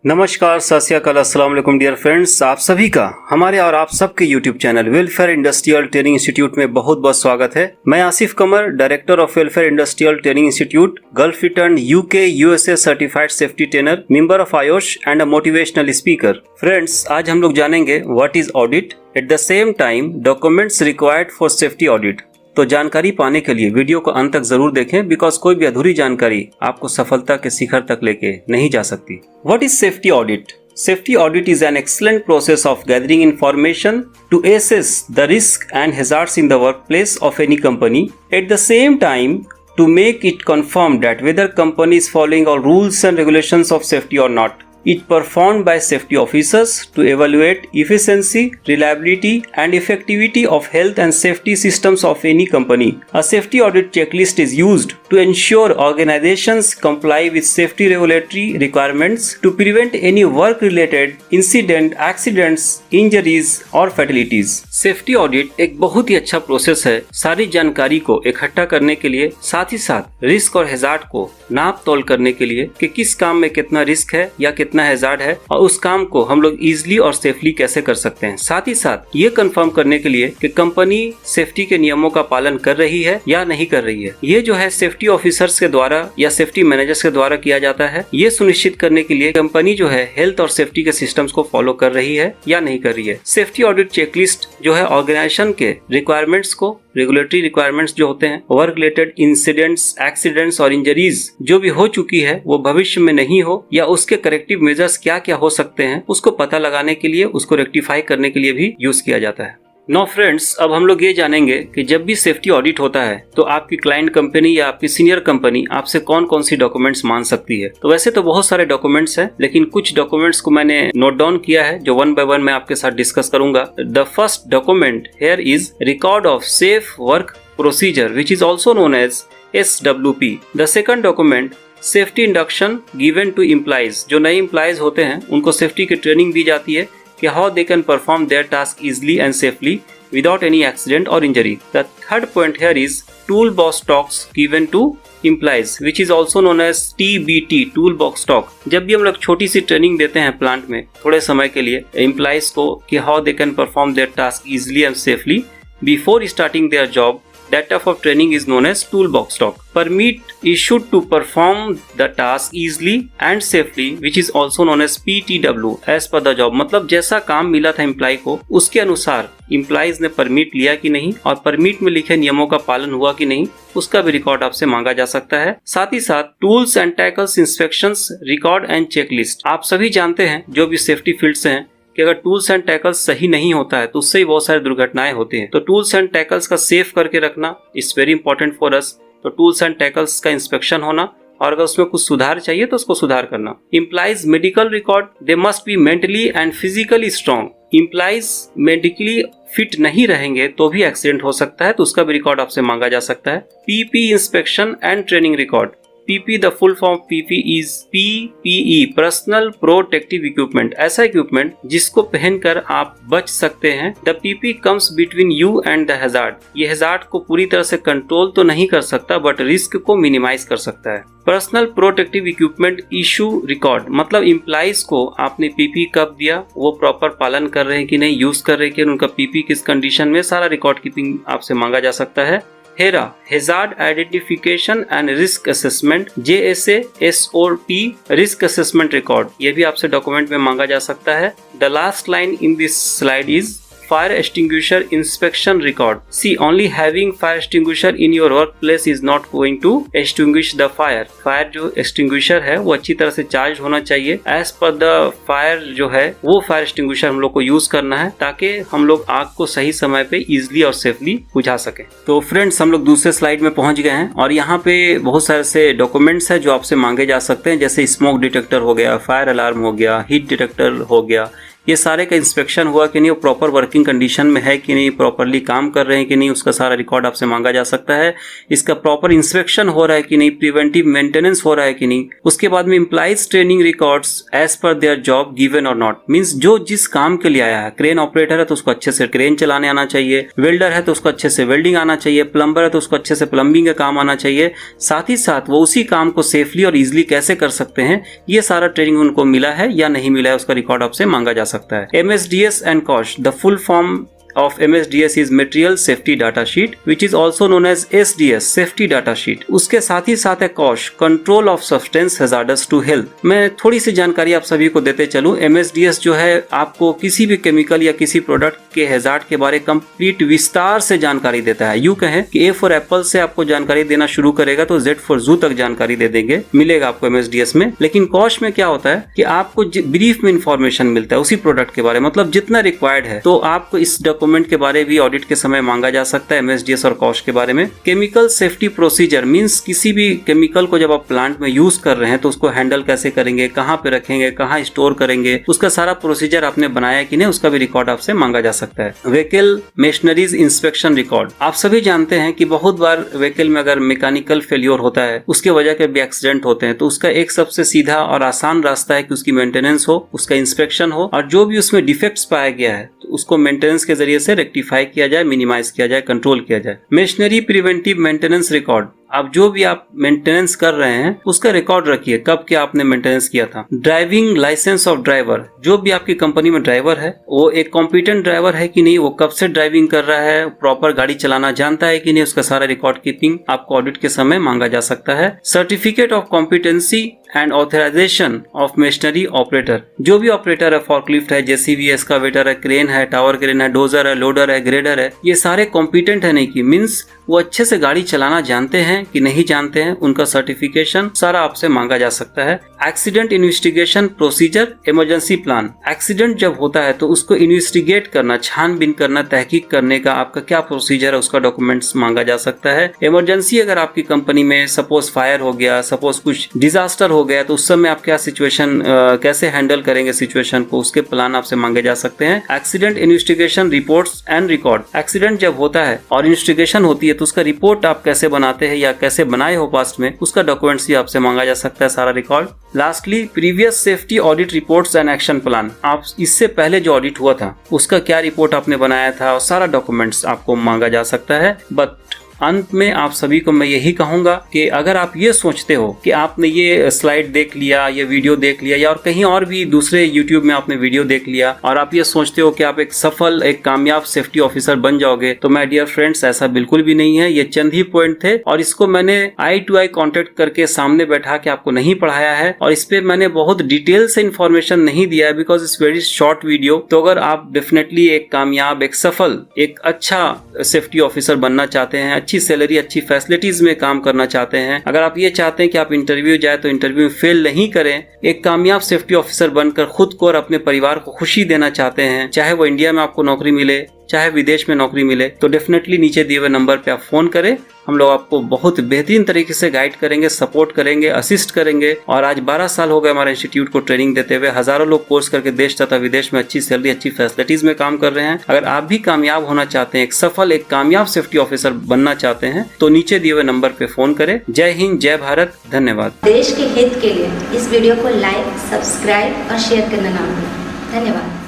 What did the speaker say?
नमस्कार, सत श्री अकाल, अस्सलाम वालेकुम डियर फ्रेंड्स। आप सभी का हमारे और आप सबके YouTube channel welfare industrial training institute में बहुत बहुत स्वागत है। मैं Asif Qamar, director of welfare industrial training institute, Gulf return, UK USA certified safety trainer, member of IOSH and a motivational speaker. Friends, आज हम लोग जानेंगे what is audit, at the same time documents required for safety audit. तो जानकारी पाने के लिए video को अंत तक जरूर देखें, बिकॉज कोई भी अधूरी जानकारी आपको सफलता के शिखर तक लेके नहीं जा सकती। What is safety audit? Safety audit is an excellent process of gathering information to assess the risk and hazards in the workplace of any company. At the same time, to make it confirmed that whether company is following all rules and regulations of safety or not. It performed by safety officers to evaluate efficiency, reliability and effectivity of health and safety systems of any company. A safety audit checklist is used to ensure organizations comply with safety regulatory requirements to prevent any work-related incident, accidents, injuries or fatalities. Safety audit एक बहुत ही अच्छा process है सारी जानकारी को इकट्ठा करने के लिए, साथ ही साथ रिस्क और हैजार्ड को नाप तोल करने के लिए कि किस काम में कितना रिस्क है या कितना हैजार्ड है और उस काम को हम लोग इजीली और सेफली कैसे कर सकते हैं। साथ ही साथ ये कंफर्म करने के लिए कि कंपनी सेफ्टी के नियमों का पालन कर रही है या नहीं कर रही है। ये जो है सेफ्टी ऑफिसर्स के द्वारा या सेफ्टी मैनेजर्स के द्वारा किया जाता है। ये सुनिश्चित करने के लिए कंपनी जो है हेल्थ और सेफ्टी के सिस्टम्स को फॉलो कर रही है या नहीं कर रही है। सेफ्टी ऑडिट चेकलिस्ट जो है ऑर्गेनाइजेशन के रिक्वायरमेंट्स को, रेगुलेटरी रिक्वायरमेंट्स जो होते हैं, वर्क रिलेटेड इंसिडेंट्स, एक्सीडेंट्स और इंजरीज जो भी हो चुकी है वो भविष्य में नहीं हो या उसके करेक्टिव मेजर्स क्या क्या हो सकते हैं उसको पता लगाने के लिए, उसको रेक्टिफाई करने के लिए भी यूज किया जाता है। नो फ्रेंड्स, अब हम लोग ये जानेंगे कि जब भी सेफ्टी ऑडिट होता है तो आपकी क्लाइंट कंपनी या आपकी सीनियर कंपनी आपसे कौन कौन सी डॉक्यूमेंट्स मांग सकती है। तो वैसे तो बहुत सारे डॉक्यूमेंट्स हैं, लेकिन कुछ डॉक्यूमेंट्स को मैंने नोट डाउन किया है जो वन बाय वन मैं आपके साथ डिस्कस करूंगा। The first document here is record of safe work procedure which is also known as SWP। The second document safety induction given to employees. जो नए एम्प्लॉइज होते हैं उनको सेफ्टी की ट्रेनिंग दी जाती है कि how they can perform there task easily and safely without any accident or injury. The third point here is toolbox talks given to employees, which is also known as TBT, toolbox talk. जब भी हम लोग छोटी सी training देते हैं plant में थोड़े समय के लिए एम्प्लॉइज को कि how they can perform there task easily and safely before starting their job, that type of training is known as toolbox talk. Permit issued to perform the task easily and safely, which is also known as PTW, as per the job. मतलब जैसा काम मिला था employ को उसके अनुसार employees ने permit लिया कि नहीं और परमिट में लिखे नियमों का पालन हुआ कि नहीं, उसका भी रिकॉर्ड आपसे मांगा जा सकता है। साथ ही साथ tools and tackles inspections record and checklist. आप सभी जानते हैं जो भी सेफ्टी फील्ड से हैं कि अगर टूल्स एंड टैकल्स सही नहीं होता है तो उससे ही बहुत सारी दुर्घटनाएं होती हैं। तो टूल्स एंड टैकल्स का सेफ करके रखना is very important for us. तो टूल्स एंड टैकल्स का इंस्पेक्शन होना और अगर उसमें कुछ सुधार चाहिए तो उसको सुधार करना। Employees medical record, they must be mentally and physically strong. Employees medically fit नहीं रहेंगे तो भी एक्सीडेंट हो सकता है, तो उसका भी रिकॉर्ड आपसे मांगा जा सकता है। PP inspection and training record. PP, the full form of PP is PPE, Personal Protective Equipment। ऐसा इक्विपमेंट जिसको पहनकर आप बच सकते हैं। The PP comes between you and the hazard। ये हैजार्ड को पूरी तरह से कंट्रोल तो नहीं कर सकता बट रिस्क को मिनिमाइज कर सकता है। Personal protective equipment issue record, मतलब एम्प्लॉइज को आपने PP कब दिया, वो प्रॉपर पालन कर रहे हैं कि नहीं, यूज कर रहे हैं कि उनका PP किस कंडीशन में, सारा रिकॉर्ड कीपिंग आपसे मांगा जा सकता है। Hera, hazard identification and risk assessment, JSA SOP risk assessment record, ये भी आपसे डॉक्यूमेंट में मांगा जा सकता है। The last line in this slide is fire extinguisher inspection record. See, only having fire extinguisher in your workplace is not going to extinguish the fire. Fire जो extinguisher है वो अच्छी तरह से चार्ज होना चाहिए। As per the fire जो है वो fire extinguisher हम लोग को यूज करना है ताकि हम लोग आग को सही समय पे इजिली और सेफली बुझा सकें। तो फ्रेंड्स, हम लोग दूसरे स्लाइड में पहुंच गए हैं और यहाँ पे बहुत सारे से डॉक्यूमेंट्स है जो आपसे मांगे जा सकते हैं, जैसे स्मोक डिटेक्टर हो गया, फायर अलार्म हो गया, हीट डिटेक्टर हो गया, ये सारे का इंस्पेक्शन हुआ कि नहीं, वो प्रॉपर वर्किंग कंडीशन में है कि नहीं, प्रॉपरली काम कर रहे हैं कि नहीं, उसका सारा रिकॉर्ड आपसे मांगा जा सकता है। इसका प्रॉपर इंस्पेक्शन हो रहा है कि नहीं, प्रिवेंटिव मेंटेनेंस हो रहा है कि नहीं। उसके बाद में employees training records as per their job given or not, means जो जिस काम के लिए आया है, क्रेन ऑपरेटर है तो उसको अच्छे से क्रेन चलाने आना चाहिए, वेल्डर है तो उसको अच्छे से वेल्डिंग आना चाहिए, प्लम्बर है तो उसको अच्छे से प्लम्बिंग का काम आना चाहिए। साथ ही साथ वो उसी काम को सेफली और इजिली कैसे कर सकते हैं, ये सारा ट्रेनिंग उनको मिला है या नहीं मिला है, उसका रिकॉर्ड आपसे मांगा जा सकता है। MSDS and COSH, the full form of MSDS is Material Safety Data Sheet, which is also known as SDS, Safety Data Sheet। उसके साथ ही साथ है COSH, Control of Substance Hazardous to Health। मैं थोड़ी सी जानकारी आप सभी को देते चलूं। MSDS जो है आपको किसी भी केमिकल या किसी प्रोडक्ट के हैजार्ड के बारे कंप्लीट विस्तार से जानकारी देता है। यूं कहें कि A for एप्पल से आपको जानकारी देना शुरू करेगा तो Z for जू तक जानकारी दे देंगे, मिलेगा आपको MSDS में। लेकिन COSH में क्या होता है कि आपको ब्रीफ में इंफॉर्मेशन मिलता है उसी प्रोडक्ट के बारे में, मतलब जितना रिक्वायर्ड है। तो आपको इस डॉक्यूमेंट के बारे भी ऑडिट के समय मांगा जा सकता है, MSDS और COSH के बारे में। केमिकल सेफ्टी प्रोसीजर मींस किसी भी केमिकल को जब आप प्लांट में यूज कर रहे हैं तो उसको हैंडल कैसे करेंगे, कहाँ पे रखेंगे, कहाँ स्टोर करेंगे, उसका सारा प्रोसीजर आपने बनाया कि नहीं, उसका भी रिकॉर्ड आपसे मांगा जा सकता है। व्हीकल मशीनरीज इंस्पेक्शन रिकॉर्ड, आप सभी जानते हैं कि बहुत बार व्हीकल में अगर मैकेनिकल फेलियर होता है, उसके वजह के भी एक्सीडेंट होते हैं, तो उसका एक सबसे सीधा और आसान रास्ता है कि उसकी मेंटेनेंस हो, उसका इंस्पेक्शन हो, और जो भी उसमें डिफेक्ट्स पाया गया है तो उसको मेंटेनेंस के जरिए से रेक्टिफाई किया जाए, मिनिमाइज किया जाए, कंट्रोल किया जाए। मशीनरी प्रिवेंटिव मेंटेनेंस रिकॉर्ड, अब जो भी आप मेंटेनेंस कर रहे हैं उसका रिकॉर्ड रखिए, कब क्या आपने मेंटेनेंस किया था। ड्राइविंग लाइसेंस ऑफ ड्राइवर, जो भी आपकी कंपनी में ड्राइवर है वो एक कॉम्पिटेंट ड्राइवर है कि नहीं, वो कब से ड्राइविंग कर रहा है, प्रॉपर गाड़ी चलाना जानता है कि नहीं, उसका सारा रिकॉर्ड कीपिंग आपको ऑडिट के समय मांगा जा सकता है। Certificate of competency and authorization of machinery operator, जो भी ऑपरेटर है, फॉर्कलिफ्ट है, जेसीबी है, एक्सकावेटर है, क्रेन है, टावर क्रेन है, डोजर है, लोडर है, ग्रेडर है, ये सारे कॉम्पिटेंट है नहीं कि मीन्स वो अच्छे से गाड़ी चलाना जानते हैं कि नहीं जानते हैं, उनका सर्टिफिकेशन सारा आपसे मांगा जा सकता है। Accident investigation procedure, emergency plan, accident जब होता है तो उसको इन्वेस्टिगेट करना, छानबीन करना, तहकीक करने का आपका क्या प्रोसीजर है, उसका डॉक्यूमेंट्स मांगा जा सकता है। इमरजेंसी अगर आपकी कंपनी में सपोज फायर हो गया, सपोज कुछ डिजास्टर हो गया, तो उस समय आप क्या सिचुएशन कैसे हैंडल करेंगे सिचुएशन को, उसके प्लान आपसे मांगे जा सकते हैं। Accident investigation reports and record, accident जब होता है और इन्वेस्टिगेशन होती है तो उसका रिपोर्ट आप कैसे बनाते हैं या कैसे बनाए हो पास्ट में, उसका डॉक्यूमेंट्स भी आपसे मांगा जा सकता है, सारा record. Lastly previous safety audit reports and action plan, आप इससे पहले जो ऑडिट हुआ था उसका क्या रिपोर्ट आपने बनाया था, और सारा डॉक्यूमेंट्स आपको मांगा जा सकता है। बट अंत में आप सभी को मैं यही कहूंगा कि अगर आप ये सोचते हो कि आपने ये स्लाइड देख लिया, ये वीडियो देख लिया, या और कहीं और भी दूसरे YouTube में आपने वीडियो देख लिया और आप ये सोचते हो कि आप एक सफल, एक कामयाब सेफ्टी ऑफिसर बन जाओगे, तो माय डियर फ्रेंड्स ऐसा बिल्कुल भी नहीं है। ये चंद ही पॉइंट थे और इसको मैंने आई टू आई कॉन्टेक्ट करके सामने बैठा के आपको नहीं पढ़ाया है, और इस पे मैंने बहुत डिटेल से इन्फॉर्मेशन नहीं दिया है because it's very short video. तो अगर आप डेफिनेटली एक कामयाब, एक सफल, एक अच्छा सेफ्टी ऑफिसर बनना चाहते हैं, अच्छी सैलरी, अच्छी फैसिलिटीज में काम करना चाहते हैं, अगर आप ये चाहते हैं कि आप इंटरव्यू जाए तो इंटरव्यू में फेल नहीं करें, एक कामयाब सेफ्टी ऑफिसर बनकर खुद को और अपने परिवार को खुशी देना चाहते हैं, चाहे वो इंडिया में आपको नौकरी मिले चाहे विदेश में नौकरी मिले, तो डेफिनेटली नीचे दिए हुए नंबर पे आप फोन करें। हम लोग आपको बहुत बेहतरीन तरीके से गाइड करेंगे, सपोर्ट करेंगे, असिस्ट करेंगे। और आज 12 साल हो गए हमारे इंस्टीट्यूट को ट्रेनिंग देते हुए, हजारों लोग कोर्स करके देश तथा विदेश में अच्छी सैलरी, अच्छी फैसिलिटीज में काम कर रहे हैं। अगर आप भी कामयाब होना चाहते हैं, एक सफल, एक कामयाब सेफ्टी ऑफिसर बनना चाहते हैं, तो नीचे दिए हुए नंबर पे फोन करें। जय हिंद, जय भारत, धन्यवाद। देश के हित के लिए इस वीडियो को लाइक, सब्सक्राइब और शेयर करना ना भूलें। धन्यवाद।